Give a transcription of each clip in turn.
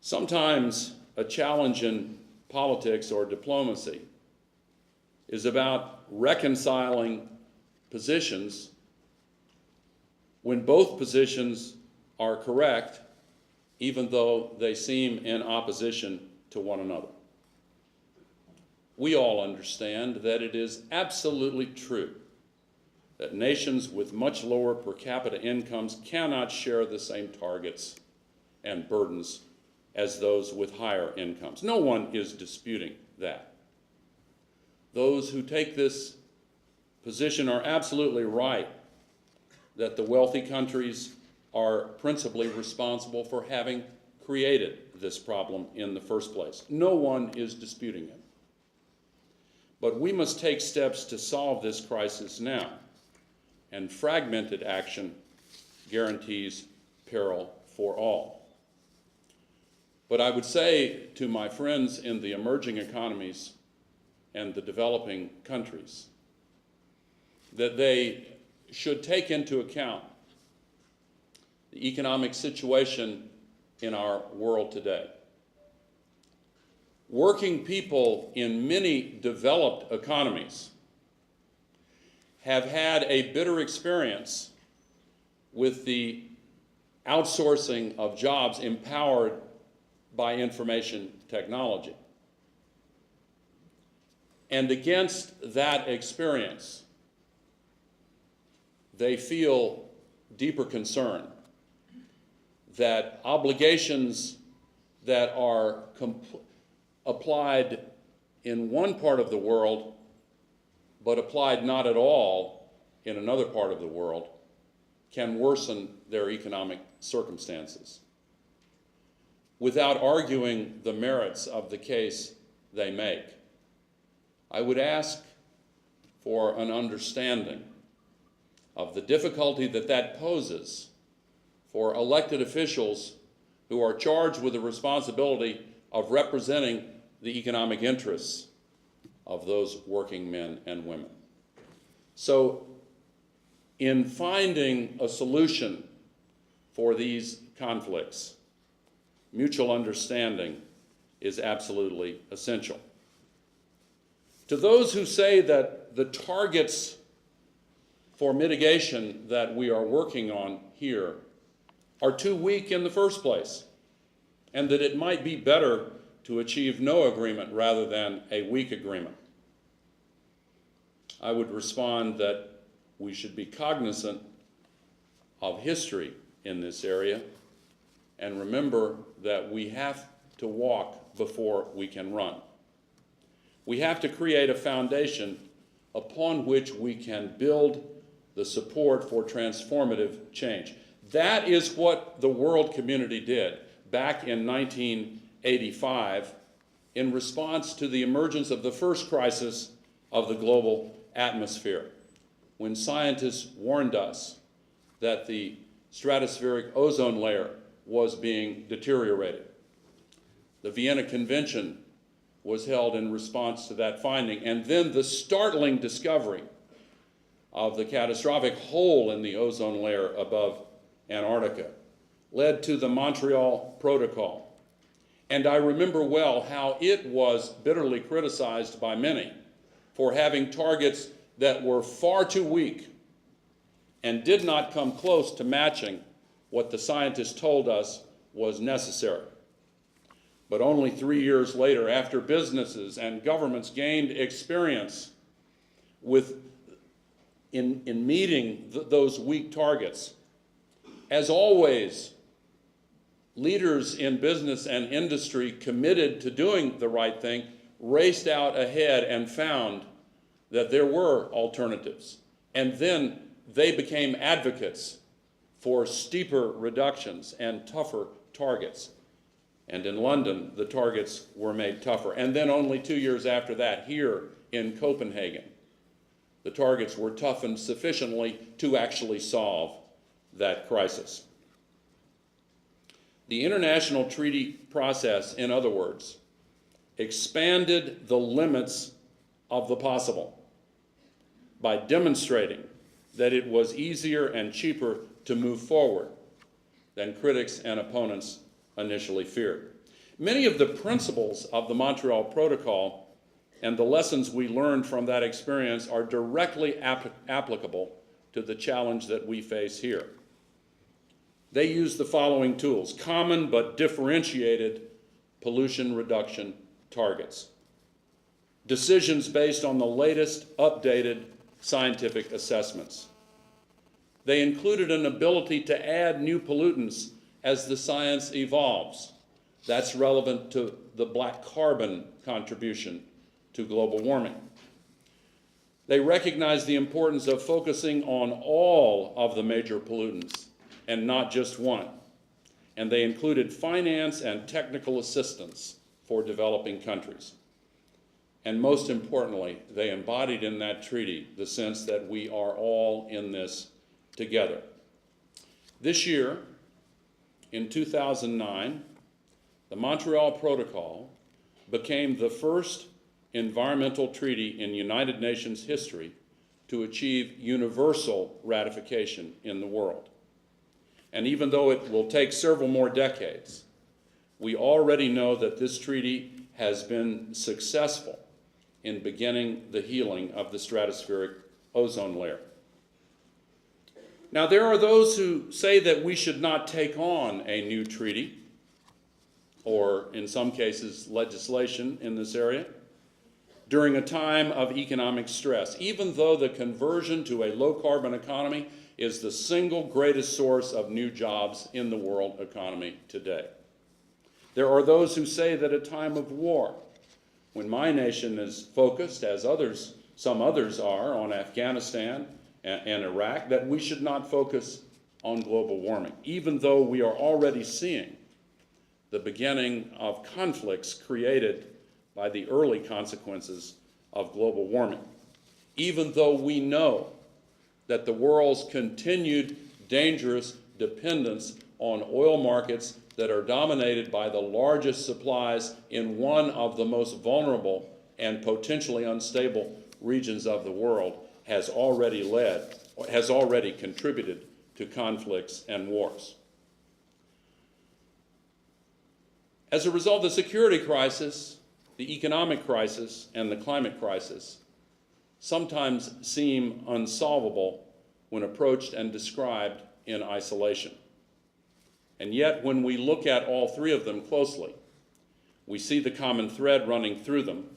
Sometimes a challenge in politics or diplomacy is about reconciling positions when both positions are correct, even though they seem in opposition to one another. We all understand that it is absolutely true that nations with much lower per capita incomes cannot share the same targets and burdens as those with higher incomes. No one is disputing that. Those who take this position are absolutely right that the wealthy countries are principally responsible for having created this problem in the first place. No one is disputing it. But we must take steps to solve this crisis now, and fragmented action guarantees peril for all. But I would say to my friends in the emerging economies and the developing countries that they should take into account the economic situation in our world today. Working people in many developed economies have had a bitter experience with the outsourcing of jobs empowered by information technology. And against that experience, they feel deeper concern that obligations that are applied in one part of the world but applied not at all in another part of the world can worsen their economic circumstances. Without arguing the merits of the case they make, I would ask for an understanding of the difficulty that that poses for elected officials who are charged with the responsibility of representing the economic interests of those working men and women. So, in finding a solution for these conflicts, mutual understanding is absolutely essential. To those who say that the targets for mitigation that we are working on here are too weak in the first place, and that it might be better to achieve no agreement rather than a weak agreement, I would respond that we should be cognizant of history in this area and remember that we have to walk before we can run. We have to create a foundation upon which we can build the support for transformative change. That is what the world community did back in 1985 in response to the emergence of the first crisis of the global atmosphere, when scientists warned us that the stratospheric ozone layer was being deteriorated. The Vienna Convention was held in response to that finding, and then the startling discovery of the catastrophic hole in the ozone layer above Antarctica led to the Montreal Protocol. And I remember well how it was bitterly criticized by many for having targets that were far too weak and did not come close to matching what the scientists told us was necessary. But only 3 years later, after businesses and governments gained experience in meeting those weak targets, as always, leaders in business and industry committed to doing the right thing raced out ahead and found that there were alternatives. And then they became advocates for steeper reductions and tougher targets. And in London, the targets were made tougher. And then only 2 years after that, here in Copenhagen, the targets were toughened sufficiently to actually solve that crisis. The international treaty process, in other words, expanded the limits of the possible by demonstrating that it was easier and cheaper to move forward than critics and opponents initially feared. Many of the principles of the Montreal Protocol and the lessons we learned from that experience are directly applicable to the challenge that we face here. They use the following tools: common but differentiated pollution reduction targets, decisions based on the latest updated scientific assessments. They included an ability to add new pollutants as the science evolves. That's relevant to the black carbon contribution to global warming. They recognize the importance of focusing on all of the major pollutants and not just one. And they included finance and technical assistance for developing countries. And most importantly, they embodied in that treaty the sense that we are all in this together. This year, in 2009, the Montreal Protocol became the first environmental treaty in United Nations history to achieve universal ratification in the world. And even though it will take several more decades, we already know that this treaty has been successful in beginning the healing of the stratospheric ozone layer. Now, there are those who say that we should not take on a new treaty, or in some cases, legislation in this area, during a time of economic stress, even though the conversion to a low-carbon economy is the single greatest source of new jobs in the world economy today. There are those who say that at a time of war, when my nation is focused, as some others are, on Afghanistan and Iraq, that we should not focus on global warming, even though we are already seeing the beginning of conflicts created by the early consequences of global warming, even though we know that the world's continued dangerous dependence on oil markets that are dominated by the largest supplies in one of the most vulnerable and potentially unstable regions of the world has already contributed to conflicts and wars. As a result, the security crisis, the economic crisis, and the climate crisis sometimes seem unsolvable when approached and described in isolation. And yet, when we look at all three of them closely, we see the common thread running through them,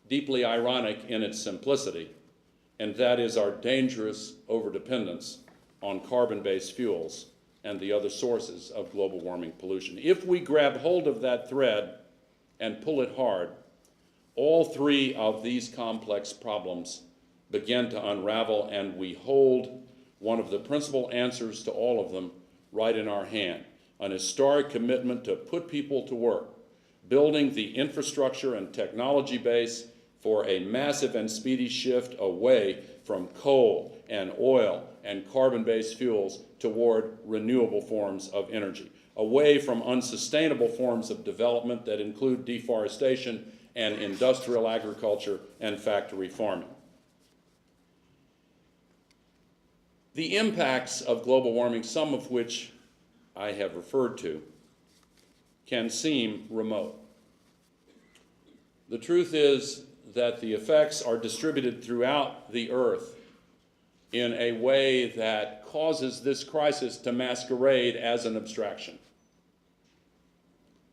deeply ironic in its simplicity, and that is our dangerous overdependence on carbon-based fuels and the other sources of global warming pollution. If we grab hold of that thread and pull it hard, all three of these complex problems begin to unravel, and we hold one of the principal answers to all of them right in our hand: an historic commitment to put people to work, building the infrastructure and technology base for a massive and speedy shift away from coal and oil and carbon-based fuels toward renewable forms of energy, away from unsustainable forms of development that include deforestation and industrial agriculture and factory farming. The impacts of global warming, some of which I have referred to, can seem remote. The truth is that the effects are distributed throughout the earth in a way that causes this crisis to masquerade as an abstraction.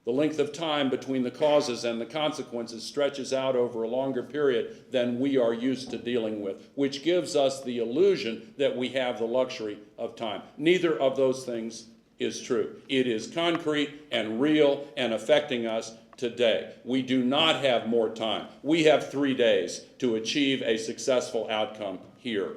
The length of time between the causes and the consequences stretches out over a longer period than we are used to dealing with, which gives us the illusion that we have the luxury of time. Neither of those things is true. It is concrete and real and affecting us today. We do not have more time. We have 3 days to achieve a successful outcome here